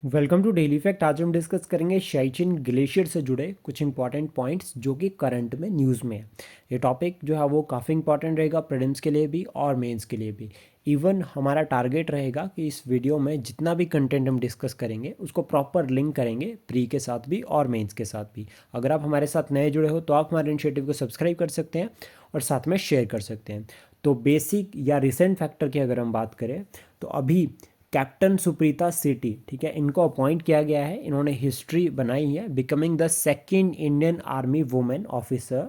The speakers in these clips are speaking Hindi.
Welcome to daily fact. आज हम डिस्कस करेंगे शाइचिन ग्लेशियर से जुड़े कुछ इंपॉर्टेंट पॉइंट्स जो कि करंट में न्यूज़ में है। ये टॉपिक जो है वो काफ़ी इंपॉर्टेंट रहेगा प्रीलिम्स के लिए भी और मेंस के लिए भी। इवन हमारा टारगेट रहेगा कि इस वीडियो में जितना भी कंटेंट हम डिस्कस करेंगे उसको प्रॉपर लिंक करेंगे प्री के साथ भी और मेंस के साथ भी। अगर आप हमारे साथ नए जुड़े हो तो आप हमारे इनिशिएटिव को सब्सक्राइब कर सकते हैं और साथ में शेयर कर सकते हैं। तो बेसिक या रिसेंट फैक्टर की अगर हम बात करें तो अभी कैप्टन सुप्रीता सेठी, ठीक है, इनको अपॉइंट किया गया है। इन्होंने हिस्ट्री बनाई है, becoming the second Indian army women officer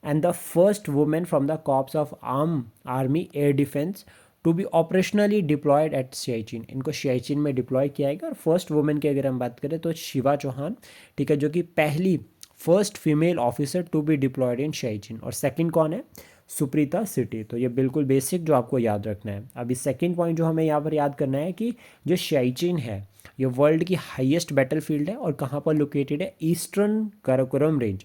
and the first women from the corps of arm army air defence to be operationally deployed at Siachen. इनको सियाचिन में डिप्लॉय किया गया। और फर्स्ट वुमेन की अगर हम बात करें तो शिवा चौहान, ठीक है, जो कि पहली first female officer to be deployed in Siachen. और सेकंड कौन है? सुप्रीता सिटी। तो ये बिल्कुल बेसिक जो आपको याद रखना है। अभी सेकंड पॉइंट जो हमें यहाँ पर याद करना है कि जो सियाचिन है ये वर्ल्ड की हाईएस्ट बैटलफील्ड है और कहाँ पर लोकेटेड है? Eastern Karakoram range.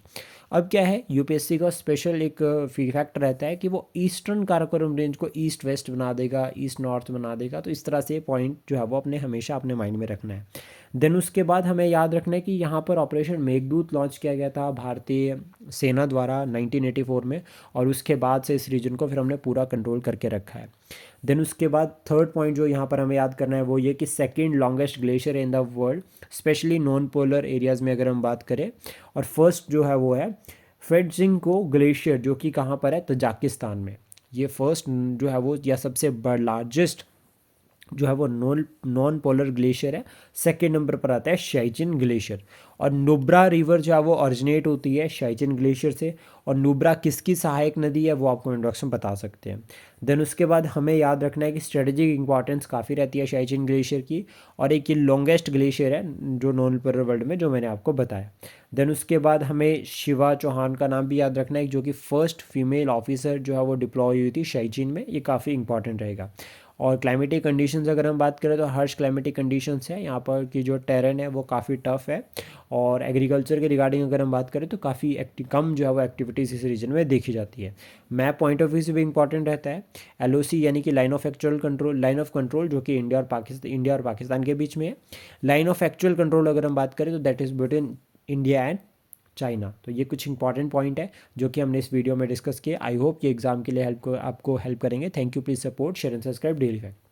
अब क्या है, यूपीएससी का स्पेशल एक फैक्ट रहता है कि वो ईस्टर्न काराकोरम रेंज को ईस्ट वेस्ट बना देगा, ईस्ट नॉर्थ बना देगा। तो इस तरह से पॉइंट जो है वो अपने हमेशा अपने माइंड में रखना है। देन उसके बाद हमें याद रखना है कि यहाँ पर ऑपरेशन मेघदूत लॉन्च किया गया था भारतीय सेना द्वारा 1984 में। और उसके बाद से इस रीजन को फिर हमने पूरा कंट्रोल करके रखा है। देन उसके बाद थर्ड पॉइंट जो यहाँ पर हमें याद करना है वो ये कि second longest glacier in the world, specially non polar areas में अगर हम बात करें। और फर्स्ट जो है वो है फेडजिंको ग्लेशियर, जो कि कहाँ पर है? तजाकिस्तान में। ये फर्स्ट जो है वो या सबसे लार्जेस्ट जो है वो नॉन पोलर ग्लेशियर है। सेकेंड नंबर पर आता है शाइचिन ग्लेशियर। और नुब्रा रिवर जो है वो ऑरिजिनेट होती है शाइचिन ग्लेशियर से। और नुब्रा किसकी सहायक नदी है वो आपको इंट्रोडक्शन बता सकते हैं। देन उसके बाद हमें याद रखना है कि स्ट्रेटेजिक इंपॉर्टेंस काफ़ी रहती है शाइचिन ग्लेशियर की। और एक ये लॉन्गेस्ट ग्लेशियर है जो नॉन पोलर वर्ल्ड में, जो मैंने आपको बताया। देन उसके बाद हमें शिवा चौहान का नाम भी याद रखना है, जो कि फर्स्ट फीमेल ऑफिसर जो है वो डिप्लॉय हुई थी शाइचिन में। ये काफ़ी इंपॉर्टेंट रहेगा। और क्लाइमेटिक कंडीशंस अगर हम बात करें तो हर्ष क्लाइमेटिक कंडीशंस है यहाँ पर की जो टेरेन है वो काफ़ी टफ है। और एग्रीकल्चर के रिगार्डिंग अगर हम बात करें तो काफ़ी कम जो है वो एक्टिविटीज़ इस रीजन में देखी जाती है। मैप पॉइंट ऑफ व्यू से भी इंपॉर्टेंट रहता है। एलओसी यानी कि line of actual control, line of control जो कि इंडिया और पाकिस्तान के बीच में है। लाइन ऑफ एक्चुअल कंट्रोल अगर हम बात करें तो that is between India and China. तो ये कुछ इंपॉर्टेंट पॉइंट है जो कि हमने इस वीडियो में डिस्कस किए। आई होप कि एग्जाम के लिए आपको हेल्प करेंगे। Thank you, please support, share and subscribe daily fact.